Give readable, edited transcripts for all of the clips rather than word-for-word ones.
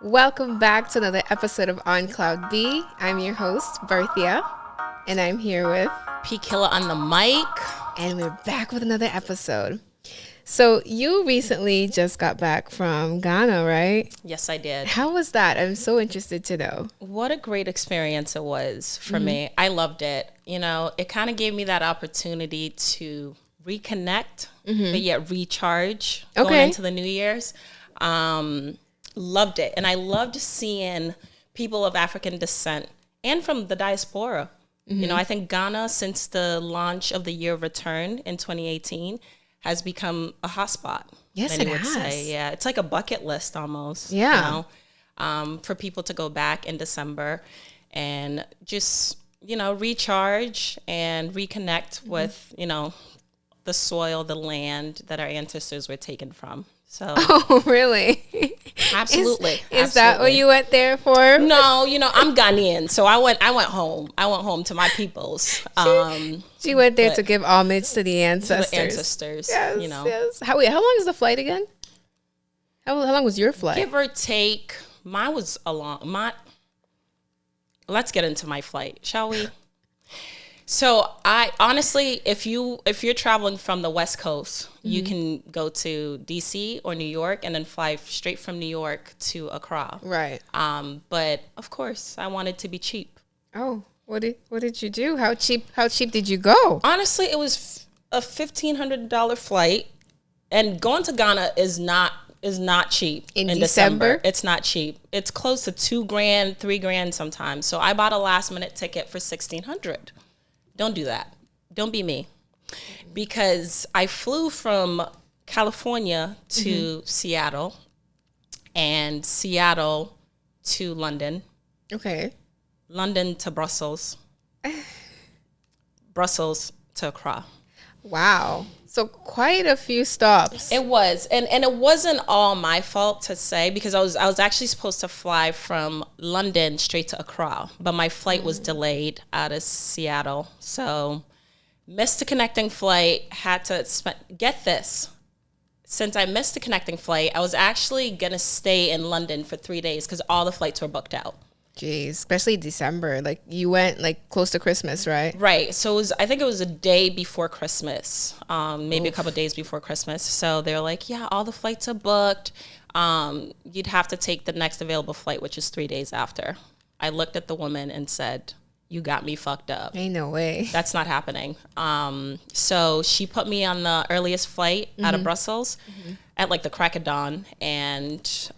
Welcome back to another episode of On Cloud B. I'm your host, Berthia, and I'm here with... P Killer on the mic. And we're back with another episode. So you recently just got back from Ghana, right? Yes, I did. How was that? I'm so interested to know. What a great experience it was for me. I loved it. You know, it kind of gave me that opportunity to reconnect, but yet recharge going into the New Year's. Loved it. And I loved seeing people of African descent and from the diaspora. You know, I think Ghana, since the launch of the Year of Return in 2018, has become a hotspot. Yes, many it would has. say. Yeah, it's like a bucket list almost. Yeah. You know, for people to go back in December and just, you know, recharge and reconnect with, you know, the soil, the land that our ancestors were taken from. So, Oh, really? absolutely. Is that what you went there for? No, you know, I'm Ghanaian, so I went home. I went home to my peoples. She went there to give homage to the ancestors. The ancestors, Yes, you know. yes. How long is the flight again? How long was your flight? Give or take, mine was a long. Let's get into my flight, shall we? So I honestly, if you're traveling from the West Coast, you can go to DC or New York and then fly straight from New York to Accra. Right. But of course, I wanted to be cheap. Oh, what did you do? How cheap did you go? Honestly, it was a $1,500 flight, and going to Ghana is not cheap In December? It's not cheap. It's close to $2,000, $3,000 sometimes. So I bought a last minute ticket for $1,600. Don't do that. Don't be me. Because I flew from California to Seattle and Seattle to London, Okay. London to Brussels, Brussels to Accra. Wow. So quite a few stops. It was, and it wasn't all my fault to say, because I was actually supposed to fly from London straight to Accra, but my flight was delayed out of Seattle, so missed the connecting flight. Had to get this. Since I missed the connecting flight, I was actually gonna stay in London for 3 days because all the flights were booked out. Jeez, especially December. Like you went like close to Christmas, right? Right. So I think it was a day before Christmas, maybe a couple of days before Christmas. So they're like, yeah, all the flights are booked. You'd have to take the next available flight, which is 3 days after. I looked at the woman and said, you got me fucked up. Ain't no way. That's not happening. So she put me on the earliest flight out of Brussels at like the crack of dawn, and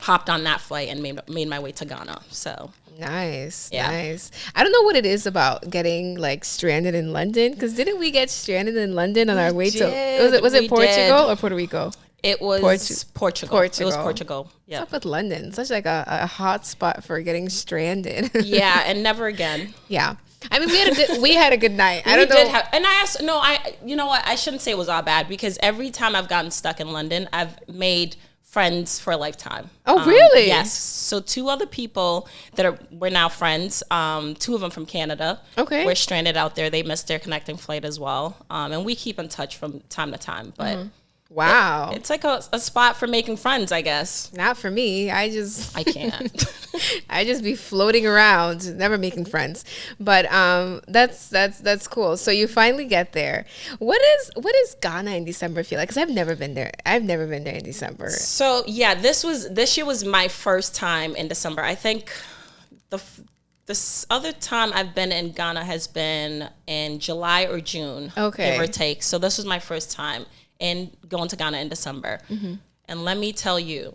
hopped on that flight and made my way to Ghana. So Nice. Yeah. Nice. I don't know what it is about getting like stranded in London, because didn't we get stranded in London on our way to was it We Portugal did. or Puerto Rico? it was Portugal. It was Portugal. What's Yeah. up with London? Such like a hot spot for getting stranded. Yeah, and never again. Yeah. I mean, we had a good night. I We don't know. did have, and I asked, no, you know what? I shouldn't say it was all bad, because every time I've gotten stuck in London, I've made friends for a lifetime. Oh, really? Yes. So 2 other people we're now friends. 2 of them from Canada. Okay. We're stranded out there. They missed their connecting flight as well. And we keep in touch from time to time, but Wow. it's like a spot for making friends, I guess. Not for me. I I can't. I just be floating around, never making friends. But that's cool. So you finally get there. What is Ghana in December feel like? Because I've never been there. I've never been there in December. So yeah, this year was my first time in December. I think this other time I've been in Ghana has been in July or June, Okay. give or take. So this was my first time in going to Ghana in December. And let me tell you,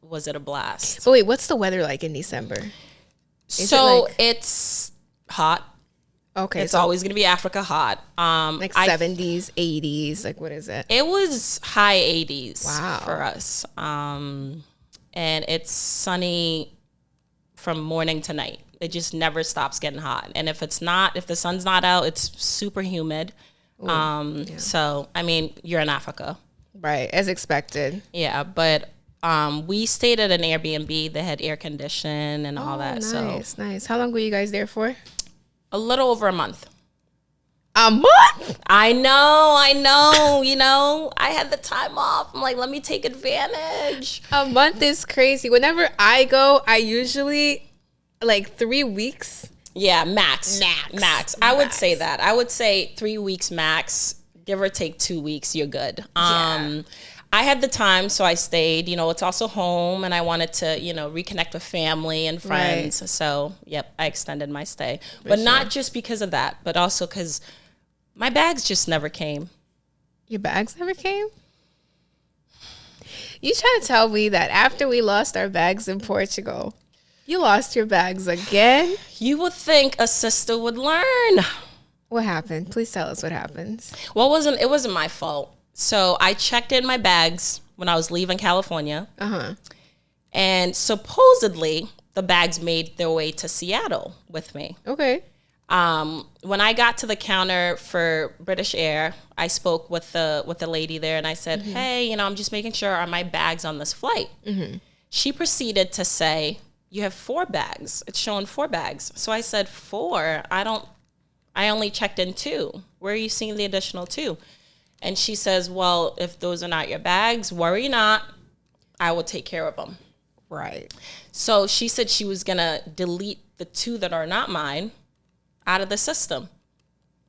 was it a blast? But wait, what's the weather like in December? So like- it's hot. Okay, It's so always going to be Africa hot. like 70s, 80s. Like what is it? It was high 80s Wow. for us. And it's sunny from morning to night. It just never stops getting hot. And if the sun's not out, it's super humid. So, I mean, you're in Africa. Right, as expected. Yeah, but we stayed at an Airbnb that had air condition and all that. Nice, nice. How long were you guys there for? So a little over a month. A month? I know. You know, I had the time off. I'm like, let me take advantage. A month is crazy. Whenever I go, I usually like 3 weeks. Yeah, max. I would say that. I would say 3 weeks max. Give or take 2 weeks, you're good. I had the time, so I stayed. You know, it's also home, and I wanted to, you know, reconnect with family and friends. Right. So, yep, I extended my stay. But not just because of that, but also because my bags just never came. Your bags never came? You try to tell me that after we lost our bags in Portugal, you lost your bags again? You would think a sister would learn. What happened? Please tell us what happened. Well, it wasn't my fault. So I checked in my bags when I was leaving California. And supposedly the bags made their way to Seattle with me. Okay. When I got to the counter for British Air, I spoke with the lady there, and I said, hey, you know, I'm just making sure, are my bags on this flight? She proceeded to say, you have 4 bags. It's showing 4 bags. So I said, 4? I only checked in 2. Where are you seeing the additional 2? And she says, well, if those are not your bags, worry not. I will take care of them. Right. So she said she was going to delete the 2 that are not mine out of the system.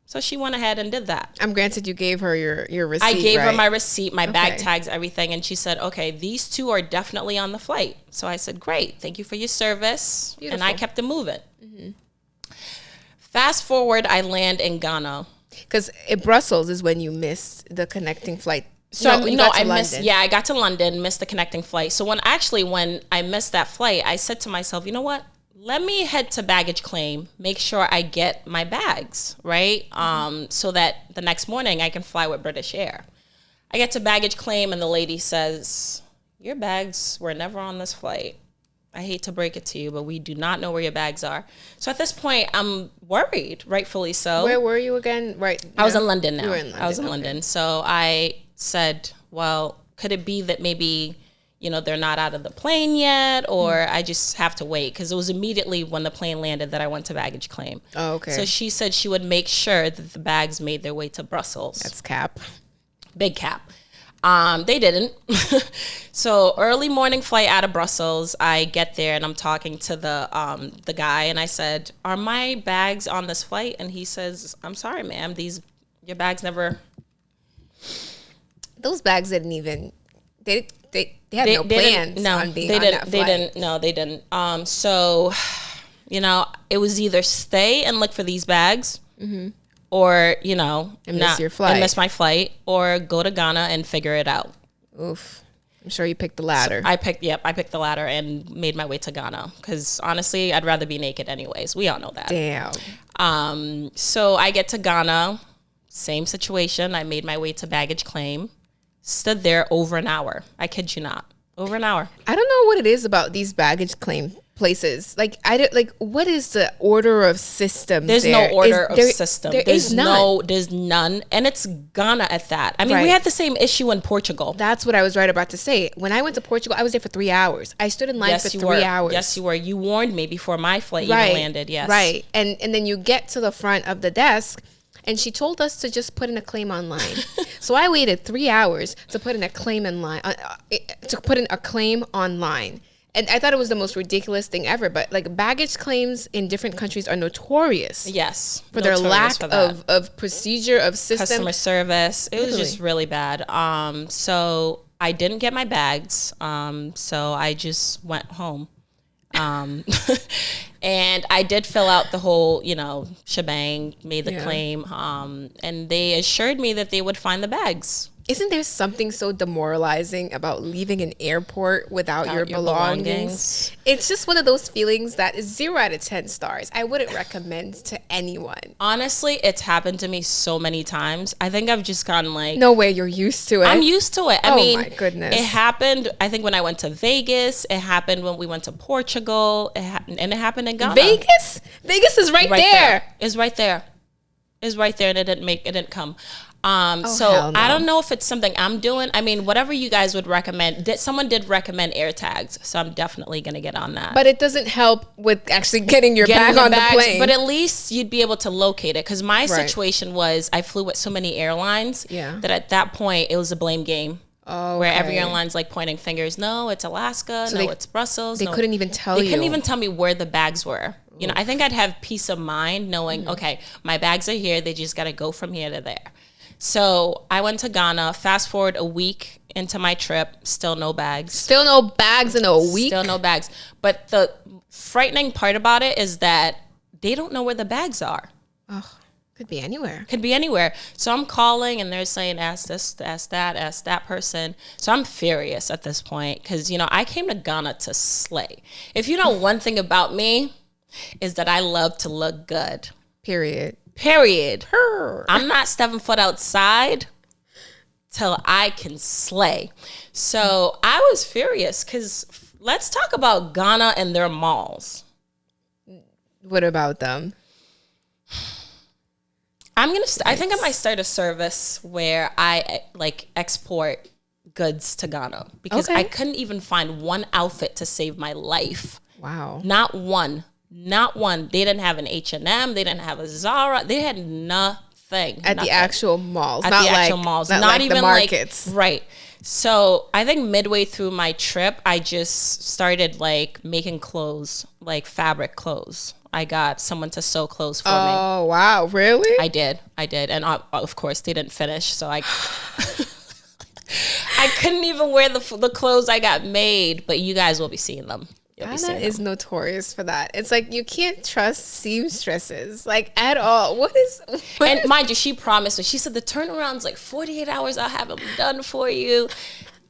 So she went ahead and did that. I'm granted you gave her your receipt, I gave her my receipt, my bag tags, everything. And she said, okay, these 2 are definitely on the flight. So I said, great. Thank you for your service. Beautiful. And I kept it moving. Fast forward, I land in Ghana. Because Brussels is when you missed the connecting flight. So I missed. Yeah, I got to London, missed the connecting flight. So when I missed that flight, I said to myself, you know what? Let me head to baggage claim, make sure I get my bags, right? So that the next morning I can fly with British Air. I get to baggage claim, and the lady says, your bags were never on this flight. I hate to break it to you, but we do not know where your bags are. So at this point, I'm worried, rightfully so. Where were you again? Right. I was in London now. You were in London. I was in London. So I said, well, could it be that maybe, you know, they're not out of the plane yet, or I just have to wait? Because it was immediately when the plane landed that I went to baggage claim. Oh, okay. So she said she would make sure that the bags made their way to Brussels. That's cap. Big cap. They didn't. So early morning flight out of Brussels, I get there and I'm talking to the guy, and I said, are my bags on this flight? And he says, I'm sorry, ma'am, your bags never. Those bags didn't even, they had no plans on being on that flight. They didn't. So, you know, it was either stay and look for these bags, or, you know, and miss your flight. And miss my flight, or go to Ghana and figure it out. Oof. I'm sure you picked the latter. So I picked the latter and made my way to Ghana, because honestly, I'd rather be naked anyways. We all know that. Damn. So I get to Ghana, same situation. I made my way to baggage claim, stood there over an hour. I kid you not. Over an hour. I don't know what it is about these baggage claim places. Like, what is the order of system? There's no order of system. There's none. And it's Ghana at that. I mean, we had the same issue in Portugal. That's what I was right about to say. When I went to Portugal, I was there for 3 hours. I stood in line for 3 hours. Yes, you were. You warned me before my flight even landed. Yes. Right. And then you get to the front of the desk, and she told us to just put in a claim online. So I waited 3 hours to put in a claim online. And I thought it was the most ridiculous thing ever. But like, baggage claims in different countries are notorious. Yes. For their lack of procedure, of system. Customer service. It was just really bad. So I didn't get my bags. So I just went home. And I did fill out the whole, you know, shebang, made the claim. And they assured me that they would find the bags. Isn't there something so demoralizing about leaving an airport without your belongings? It's just one of those feelings that is 0 out of 10 stars. I wouldn't recommend to anyone. Honestly, it's happened to me so many times. I think I've just gotten like... No way, you're used to it. I'm used to it. I mean, my goodness. It happened, I think, when I went to Vegas. It happened when we went to Portugal. And it happened in Ghana. Vegas? Vegas is right there. It's right there. It's right there, and it didn't come. So hell no. I don't know if it's something I'm doing. I mean, whatever you guys would recommend. Someone did recommend air tags, so I'm definitely gonna get on that. But it doesn't help with actually getting your bag the on bags, the plane. but at least you'd be able to locate it. Because my Right. situation was I flew with so many airlines that at that point it was a blame game. Oh, where every airline's like pointing fingers. No, it's Alaska. So it's Brussels. They couldn't even tell you. They couldn't even tell me where the bags were. You know, I think I'd have peace of mind knowing, okay, my bags are here. They just got to go from here to there. So I went to Ghana. Fast forward a week into my trip, still no bags. Still no bags in a week? Still no bags. But the frightening part about it is that they don't know where the bags are. Oh, could be anywhere. Could be anywhere. So I'm calling and they're saying, ask this, ask that person. So I'm furious at this point because, you know, I came to Ghana to slay. If you know one thing about me is that I love to look good. Period. I'm not stepping foot outside till I can slay. So I was furious because let's talk about Ghana and their malls. What about them? I think I might start a service where I like export goods to Ghana because I couldn't even find one outfit to save my life. Wow. Not one. They didn't have an H&M. They didn't have a Zara. They had nothing. At the actual malls. At Not the like, actual malls. Not like even the markets. like, right. So I think midway through my trip, I just started like making clothes, like fabric clothes. I got someone to sew clothes for me. Oh, wow. Really? I did. And of course they didn't finish. So I couldn't even wear the clothes I got made, but you guys will be seeing them. Ghana is notorious for that. It's like you can't trust seamstresses like at all. And mind you, she promised me. She said the turnaround's like 48 hours. I'll have them done for you.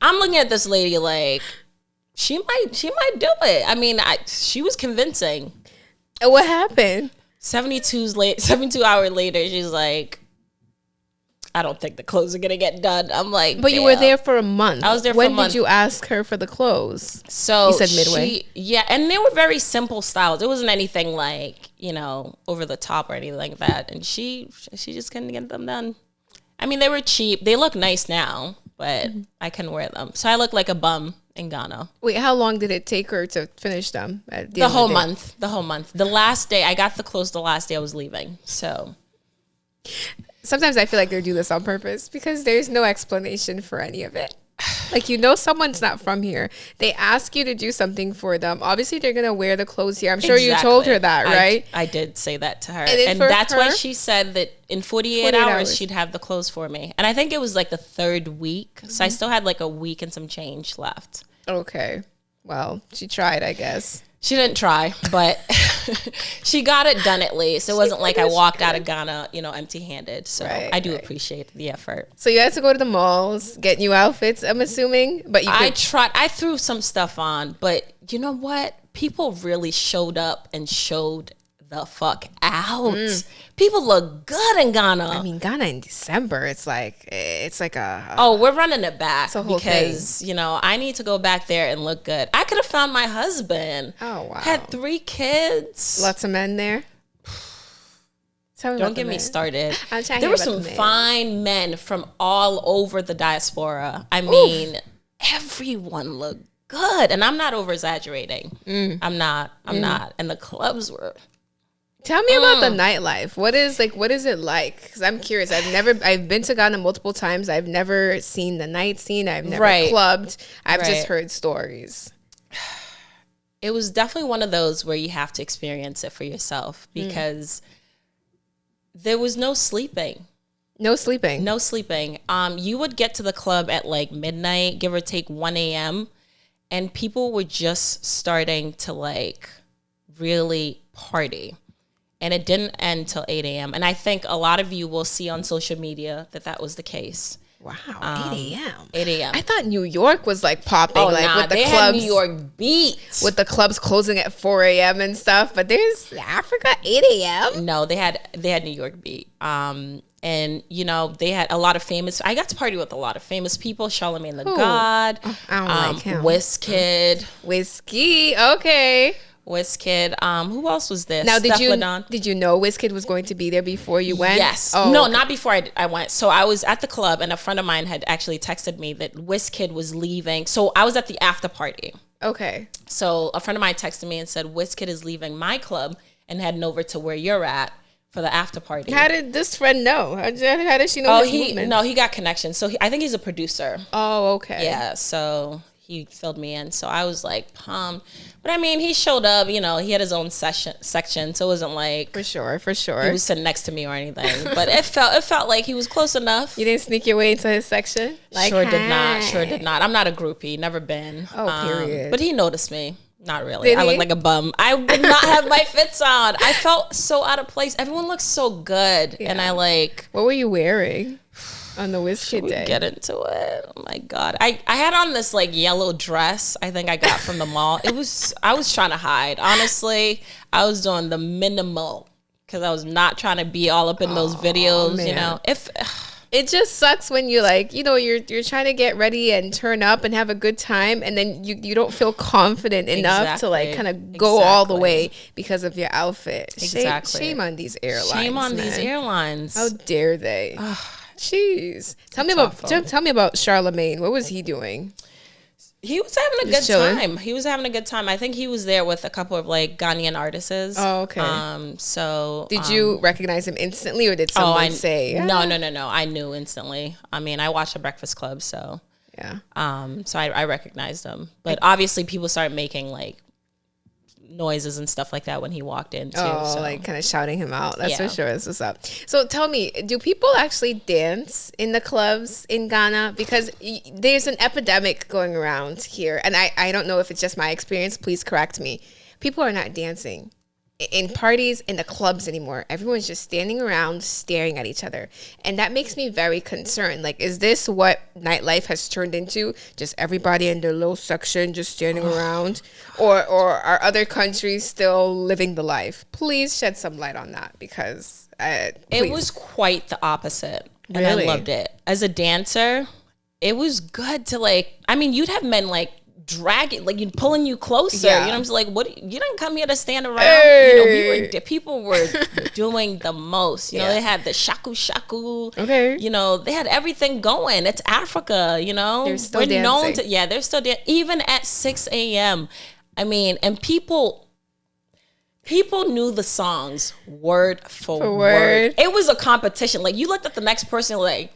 I'm looking at this lady like she might do it. I mean, she was convincing. What happened? 72 hours later, she's like, I don't think the clothes are gonna get done. I'm like, but you were there for a month. I was there for a month. When did you ask her for the clothes? So you said midway. And they were very simple styles. It wasn't anything like, you know, over the top or anything like that. And she just couldn't get them done. I mean, they were cheap. They look nice now, but I couldn't wear them. So I look like a bum in Ghana. Wait, how long did it take her to finish them? The whole month. The last day, I got the clothes the last day I was leaving. So sometimes I feel like they do this on purpose because there's no explanation for any of it. Like, you know, someone's not from here. They ask you to do something for them. Obviously, they're going to wear the clothes here. I'm sure you told her that, right? I did say that to her. And that's why she said that in 48 hours, she'd have the clothes for me. And I think it was like the third week. So I still had like a week and some change left. Okay. Well, she tried, I guess. She didn't try, but she got it done at least. It wasn't like I walked out of Ghana, you know, empty-handed. So I do appreciate the effort. So you had to go to the malls, get new outfits, I'm assuming, but I threw some stuff on, but you know what? People really showed up and showed the fuck out. People look good in Ghana. I mean, Ghana in December, it's like a oh, we're running it back because you know, I need to go back there and look good. I could have found my husband. Oh wow, had 3 kids. Lots of men there. Don't get me started. There were some fine men from all over the diaspora. I mean, everyone looked good, and I'm not over exaggerating. I'm not. And the clubs were. Tell me about the nightlife. What is it like? Because I'm curious. I've been to Ghana multiple times. I've never seen the night scene. I've never clubbed. I've just heard stories. It was definitely one of those where you have to experience it for yourself because there was no sleeping. No sleeping. You would get to the club at like midnight, give or take 1 a.m. and people were just starting to like really party. And it didn't end till 8 a.m. And I think a lot of you will see on social media that was the case. Wow, 8 a.m. 8 a.m. I thought New York was like popping, with the they clubs. had New York beat with the clubs closing at 4 a.m. and stuff. But there's Africa 8 a.m. No, they had New York beat. And you know they had a lot of famous. I got to party with a lot of famous people. Charlamagne the God, I don't like him. Wizkid, okay. Wizkid. Who else was there? Now, Steph Ladon. did you know Wizkid was going to be there before you went? Yes. Oh, no, okay. not before I went. So I was at the club, and a friend of mine had actually texted me that Wizkid was leaving. So I was at the after party. Okay. So a friend of mine texted me and said, Wizkid is leaving my club and heading over to where you're at for the after party. How did this friend know? How did she know his movements? He got connections. So I think he's a producer. Oh, okay. Yeah, so he filled me in. So I was like, but I mean, he showed up, he had his own section. So it wasn't like For sure. he was sitting next to me or anything. But it felt like he was close enough. You didn't sneak your way into his section? Sure did not. I'm not a groupie, never been. Oh, period. But he noticed me. Not really. Did I he? look like a bum. I would not have my fits on. I felt so out of place. Everyone looks so good. Yeah. And I like... What were you wearing on the Wizkid day? Get into it. Oh my God. I had on this like yellow dress I think I got from the mall. I was trying to hide. Honestly, I was doing the minimal because I was not trying to be all up in those videos, man. If... It just sucks when you like, you're trying to get ready and turn up and have a good time, and then you don't feel confident enough to like kind of go all the way because of your outfit. Exactly. Shame on these airlines. Shame on man. these airlines. How dare they? Jeez. Tell me about Charlemagne. What was he doing? He was having a good chilling? time. He was having a good time. I think he was there with a couple of like Ghanaian artists. Oh, okay. So Did you recognize him instantly, or did someone say? No. I knew instantly. I mean, I watched The Breakfast Club, so Yeah. so I recognized him. But obviously, people started making like noises and stuff like that when he walked in too. Oh, so. like kind of shouting him out. That's Yeah. for sure. That's what's up. So tell me, do people actually dance in the clubs in Ghana? Because there's an epidemic going around here. And I don't know if it's just my experience. Please correct me. People are not dancing in parties, in the clubs anymore. Everyone's just standing around staring at each other. And that makes me very concerned. Like, is this what nightlife has turned into? Just everybody in their little section just standing around? Or are other countries still living the life? Please shed some light on that, because It was quite the opposite. And Really? I loved it. As a dancer, it was good to like, I mean, you'd have men like dragging, like pulling you closer. Yeah. I'm just like, what? You didn't come here to stand around. Hey. People were doing the most. Yeah. They had the shaku shaku. Okay. They had everything going. It's Africa. They're still We're known dancing. to. Yeah, they're still dancing. Even at 6 a.m. I mean, and people knew the songs word for word. It was a competition. Like, you looked at the next person like,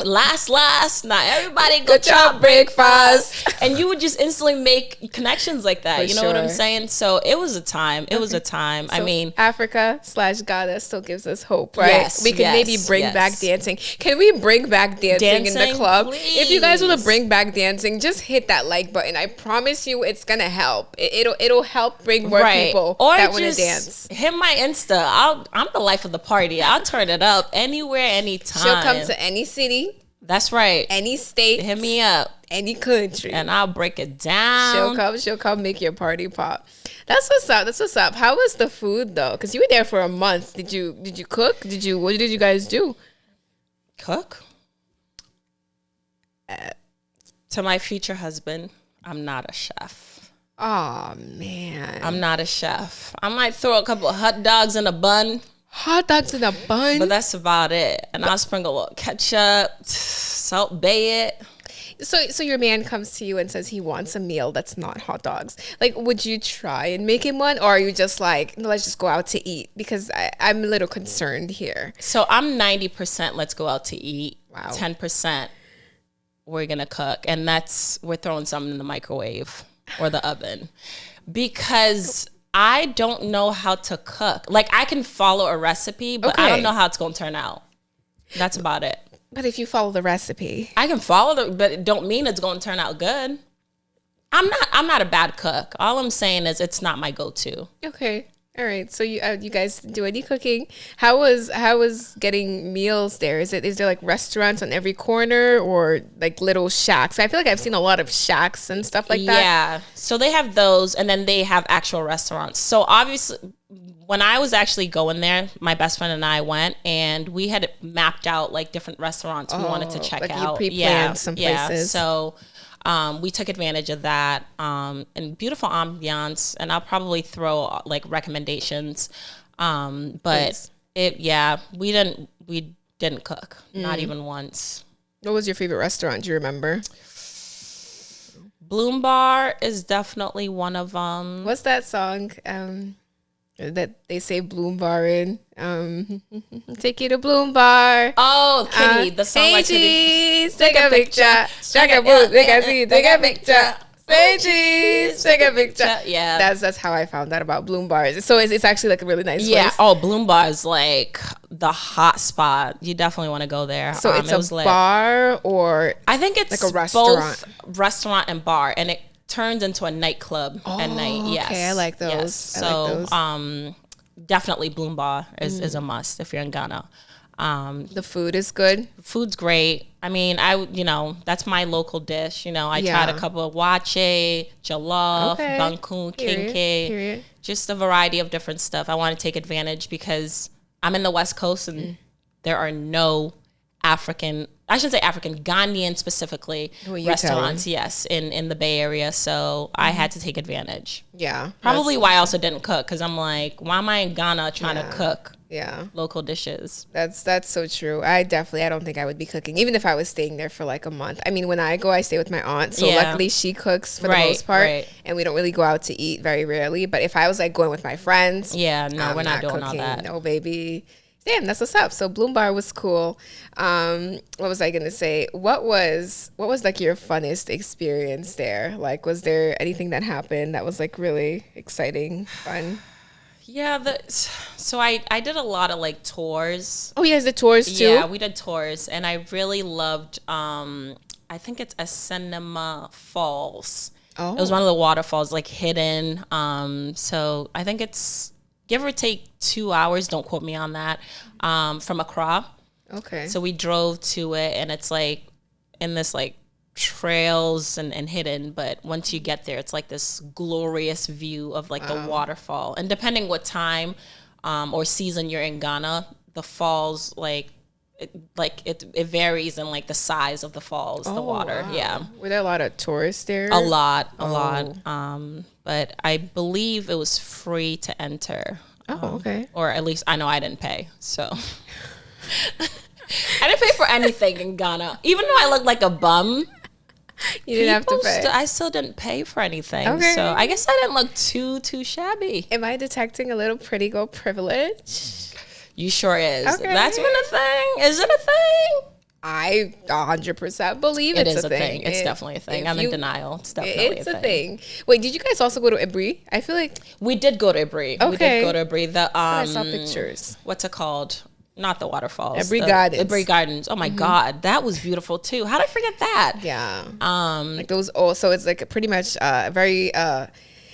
last. Now everybody go chop breakfast. And you would just instantly make connections like that. For You know what I'm sure. saying? So it was a time. It was a time. I So mean, Africa/Ghana still gives us hope, right? Yes, We can maybe yes, bring yes. back dancing. Can we bring back dancing in the Dancing, club? If you guys want to please. bring back dancing, just hit that like button. I promise you, it's gonna help. It'll help bring more people or that want to just dance. hit my Insta. I'm the life of the party. I'll turn it up anywhere, anytime. She'll come to any city, That's right. any state, Hit me up, any country. and I'll break it down. She'll come make your party pop. That's what's up. That's what's up. How was the food though? Because you were there for a month. Did you cook? What did you guys do? Cook. To my future husband, I'm not a chef. Oh man. I'm not a chef. I might throw a couple of hot dogs in a bun, Hot dogs in a bun. but that's about it. And I'll sprinkle a little ketchup, salt bay it. So your man comes to you and says he wants a meal that's not hot dogs. Like, would you try and make him one, or are you just like, no, let's just go out to eat? Because I'm a little concerned here. So I'm 90% let's go out to eat. Wow. 10% we're gonna cook, and we're throwing something in the microwave or the oven, because I don't know how to cook. Like, I can follow a recipe, but I Okay. don't know how it's gonna turn out. That's about it. But if you follow the recipe, I can follow but it don't mean it's gonna turn out good. I'm not a bad cook. All I'm saying is it's not my go-to. okay, all right. So you guys do any cooking? How was getting meals there? Is there like restaurants on every corner, or like little shacks? I feel like I've seen a lot of shacks and stuff like that. Yeah. So they have those, and then they have actual restaurants. So obviously, when I was actually going there, my best friend and I went, and we had mapped out like different restaurants we wanted to check like you out. pre-planned some places. So We took advantage of that, and beautiful ambiance. And I'll probably throw like recommendations. But Please. we didn't cook, not even once. What was your favorite restaurant? Do you remember? Bloom Bar is definitely one of them. What's that song that they say Bloom Bar in? Take you to Bloom Bar. Oh, Kitty, the song Hey, by Kitty. cheese, take a picture. Strike a boot, they can see, take a picture. Say cheese, take a picture. Yeah. That's how I found out about Bloom Bars. So it's actually like a really nice Yeah. place. Oh, Bloom Bar is like the hot spot. You definitely want to go there. So it's it was a lit. bar or I think it's like a restaurant? both restaurant and bar, and it turns into a nightclub at night. Yes. okay, I like those. Yes. I like So, definitely Bloom Bar is a must if you're in Ghana. the food is good. Food's great. I mean, that's my local dish. I tried Yeah. a couple of wache, jollof, Okay. bangkun, Period. kinke, just a variety of different stuff. I want to take advantage because I'm in the West Coast and there are no I shouldn't say African, Ghanaian specifically, Who you restaurants, yes, in the Bay Area. So I had to take advantage. Yeah. Probably why I also didn't cook, because I'm like, why am I in Ghana trying to cook Yeah. local dishes? That's so true. I don't think I would be cooking, even if I was staying there for like a month. I mean, when I go, I stay with my aunt. So Yeah. luckily she cooks for the Right, most part. right. And we don't really go out to eat very rarely. But if I was like going with my friends, Yeah, no, I'm we're not doing cooking. all that. No, baby. Damn, that's what's up. So Bloom Bar was cool. What was I gonna say? What was like your funnest experience there? Like, was there anything that happened that was like really exciting, fun? Yeah, so I did a lot of like tours. Oh, yes, the tours too. Yeah, we did tours, and I really loved. I think it's Asenema Falls. Oh. It was one of the waterfalls, like hidden. So I think it's give or take 2 hours. Don't quote me on that. From Accra. Okay. So we drove to it, and it's like in this like trails and hidden, but once you get there, it's like this glorious view of like the waterfall. And depending what time or season you're in Ghana, the falls it varies in like the size of the falls, the water. Wow. Yeah, Were there a lot of tourists there? a lot. But I believe it was free to enter. Oh, okay. Or at least I know I didn't pay. So I didn't pay for anything in Ghana, even though I looked like a bum. You didn't have to pay. I still didn't pay for anything. Okay. So I guess I didn't look too shabby. Am I detecting a little pretty girl privilege? You sure is. Okay. That's been a thing. Is it a thing? I 100% believe It it's is a thing. It's definitely a thing. I'm in denial. It's definitely It's a thing. Wait, did you guys also go to Ibri? I feel like We did go to Ibri. We Okay. did go to Ibri. I saw pictures. What's it called? Not the waterfalls. Ibri Gardens. Ibri Gardens. Oh my God, that was beautiful too. How did I forget that? Yeah. Like those also, it's like pretty much very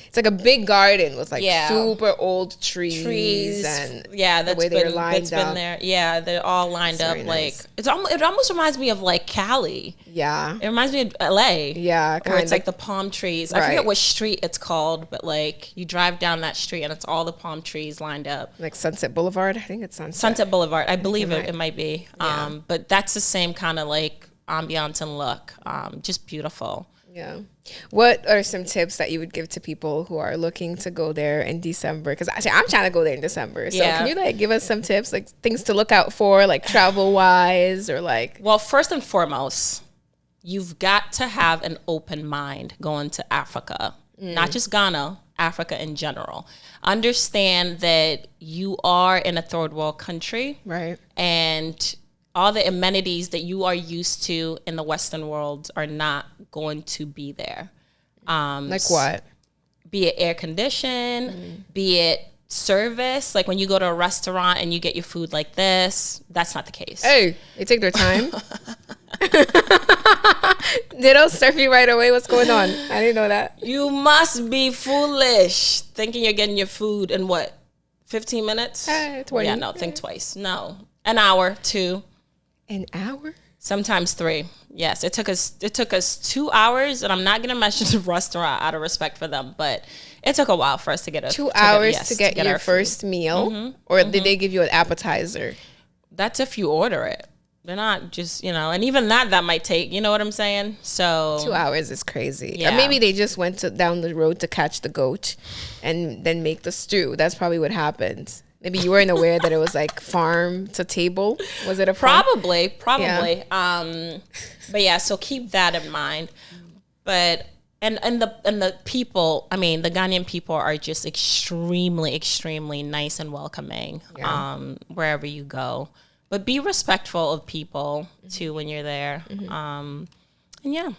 it's like a big garden with like super old trees and that's the way they're lined that's up. been there. Yeah, they're all lined up. very Like nice. it almost reminds me of like Cali. Yeah. It reminds me of LA. Yeah, Where kinda. it's like the palm trees. I Right. forget what street it's called, but like you drive down that street and it's all the palm trees lined up. Like Sunset Boulevard. I think it's Sunset Boulevard. I believe it might be. Yeah. But that's the same kind of like ambiance and look. Just beautiful. Yeah. What are some tips that you would give to people who are looking to go there in December? Because actually, I'm trying to go there in December. So Yeah. can you like give us some tips, like things to look out for, like travel wise, or like? Well, first and foremost, you've got to have an open mind going to Africa, not just Ghana, Africa in general. Understand that you are in a third world country, Right. and all the amenities that you are used to in the Western world are not going to be there. Like what? Be it air conditioned, be it service. Like when you go to a restaurant and you get your food like this, that's not the case. Hey, they take their time. They don't serve you right away. What's going on? I didn't know that. You must be foolish thinking you're getting your food in what, 15 minutes? 20. Yeah, no, think twice. No, an hour, 2. An hour? Sometimes 3. Yes, it took us 2 hours, and I'm not gonna mention the restaurant out of respect for them, but it took a while for us to get 2 hours to get your our food. first meal, or did they give you an appetizer? That's if you order it. They're not just, and even that might take, you know what I'm saying? So 2 hours is crazy. Yeah. Maybe they just went down the road to catch the goat and then make the stew. That's probably what happened. Maybe you weren't aware that it was like farm to table. Was it a farm? Probably. Yeah. But yeah, so keep that in mind. But and the people, I mean, the Ghanaian people are just extremely, extremely nice and welcoming. Yeah. Wherever you go. But be respectful of people too when you're there. And yeah.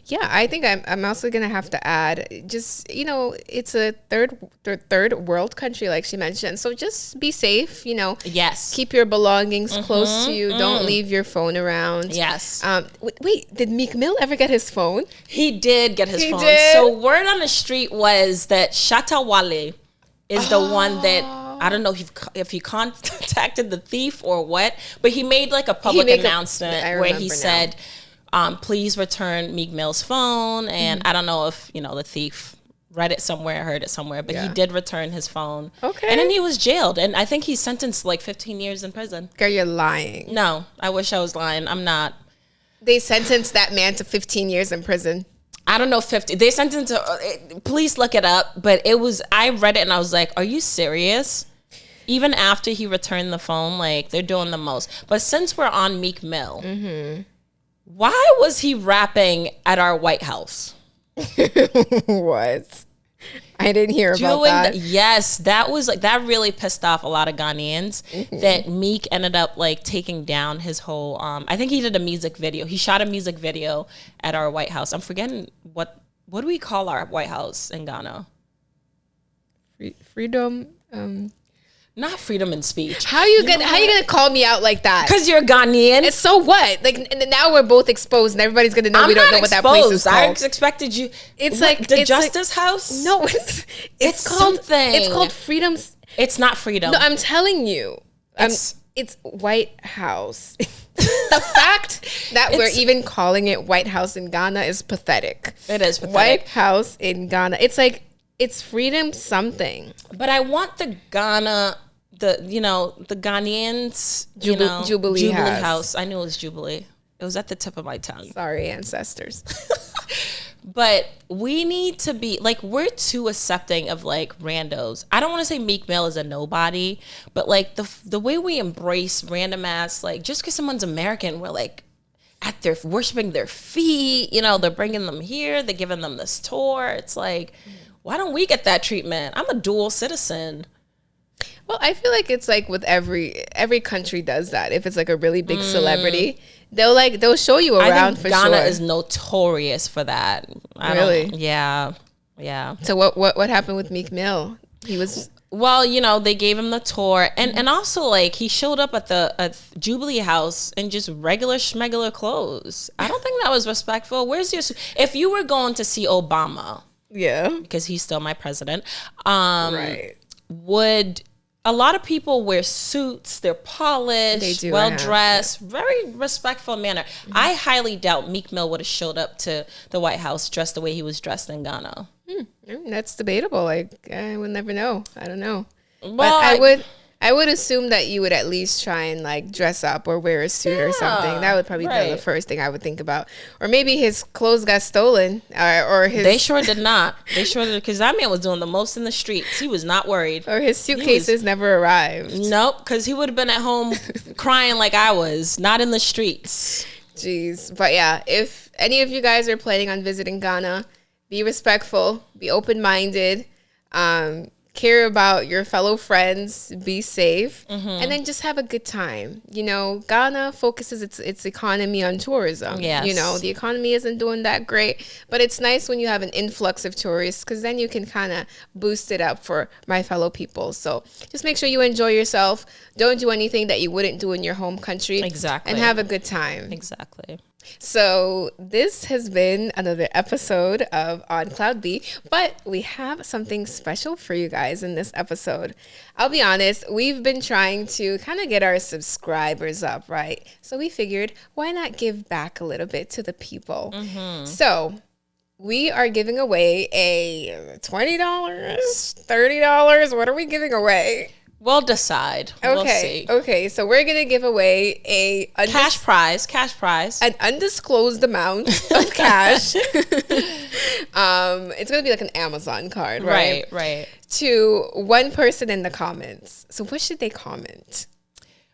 Yeah, I think I'm also gonna have to add, just it's a third world country, like she mentioned. So just be safe. Yes. Keep your belongings close to you. Don't leave your phone around. Yes. Wait, did Meek Mill ever get his phone? He did get his phone. Did? So word on the street was that Shatta Wale is the one that, I don't know if he contacted the thief or what, but he made like a public announcement where he said, please return Meek Mill's phone. And I don't know if, the thief read it somewhere, heard it somewhere, but he did return his phone. Okay. And then he was jailed. And I think he's sentenced to like 15 years in prison. Girl, you're lying. No, I wish I was lying. I'm not. They sentenced that man to 15 years in prison. I don't know, 50. They sentenced to, please look it up. But I read it and I was like, are you serious? Even after he returned the phone, like, they're doing the most. But since we're on Meek Mill, why was he rapping at our White House? What? I didn't hear about that. Yes, that was like, that really pissed off a lot of Ghanaians that Meek ended up like taking down his whole, I think he did a music video. He shot a music video at our White House. I'm forgetting what do we call our White House in Ghana? Freedom. Not freedom of speech. How you gonna call me out like that? Because you're Ghanaian. It's so what? Like now we're both exposed, and everybody's gonna know we don't know what that place is called. I expected you. It's like the Justice House. No, it's called something. It's called Freedom's. It's not freedom. No, I'm telling you, it's White House. The fact that we're even calling it White House in Ghana is pathetic. It is pathetic. White House in Ghana. It's like it's freedom something. But I want the Ghana. The Ghanaians Jubilee House. I knew it was Jubilee. It was at the tip of my tongue. Sorry, ancestors. But we need to be like, we're too accepting of like randos. I don't want to say Meek Mill is a nobody, but like the way we embrace random ass, like just because someone's American, we're like at their worshiping their feet. They're bringing them here. They're giving them this tour. It's like, why don't we get that treatment? I'm a dual citizen. Well, I feel like it's like with every country does that. If it's like a really big celebrity, they'll show you around for Ghana sure. is notorious for that. Really? Yeah. So what happened with Meek Mill? He was they gave him the tour, and also like he showed up at the Jubilee House in just regular schmegular clothes. I don't think that was respectful. Where's your if you were going to see Obama? Yeah, because he's still my president. Right. Would a lot of people wear suits, they're polished, well-dressed, very respectful manner. I highly doubt Meek Mill would have showed up to the White House dressed the way he was dressed in Ghana. That's debatable. Like, I would never know. I don't know. Well, but I would assume that you would at least try and like dress up or wear a suit or something. That would probably be the first thing I would think about. Or maybe his clothes got stolen, or his. They sure did not. They sure did, because that man was doing the most in the streets. He was not worried. Or his suitcases never arrived. Nope, because he would have been at home crying like I was, not in the streets. Jeez, but yeah, if any of you guys are planning on visiting Ghana, be respectful, be open-minded. Care about your fellow friends, be safe, and then just have a good time. Ghana focuses its economy on tourism. Yes. The economy isn't doing that great, but it's nice when you have an influx of tourists because then you can kind of boost it up for my fellow people. So just make sure you enjoy yourself. Don't do anything that you wouldn't do in your home country. Exactly. And have a good time. Exactly. So this has been another episode of On Cloud B, but we have something special for you guys in this episode. I'll be honest, we've been trying to kind of get our subscribers up, right? So we figured, why not give back a little bit to the people? So we are giving away a $20, $30. What are we giving away? We'll decide. We'll see. Okay. So we're gonna give away a Cash prize. an undisclosed amount of cash. It's gonna be like an Amazon card, right? Right. To one person in the comments. So what should they comment?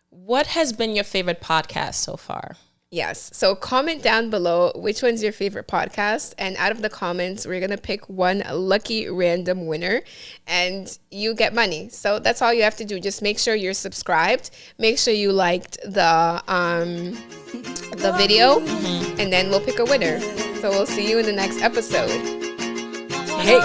What has been your favorite podcast so far? Yes. So comment down below which one's your favorite podcast. And out of the comments, we're going to pick one lucky random winner and you get money. So that's all you have to do. Just make sure you're subscribed. Make sure you liked the video and then we'll pick a winner. So we'll see you in the next episode. Hey.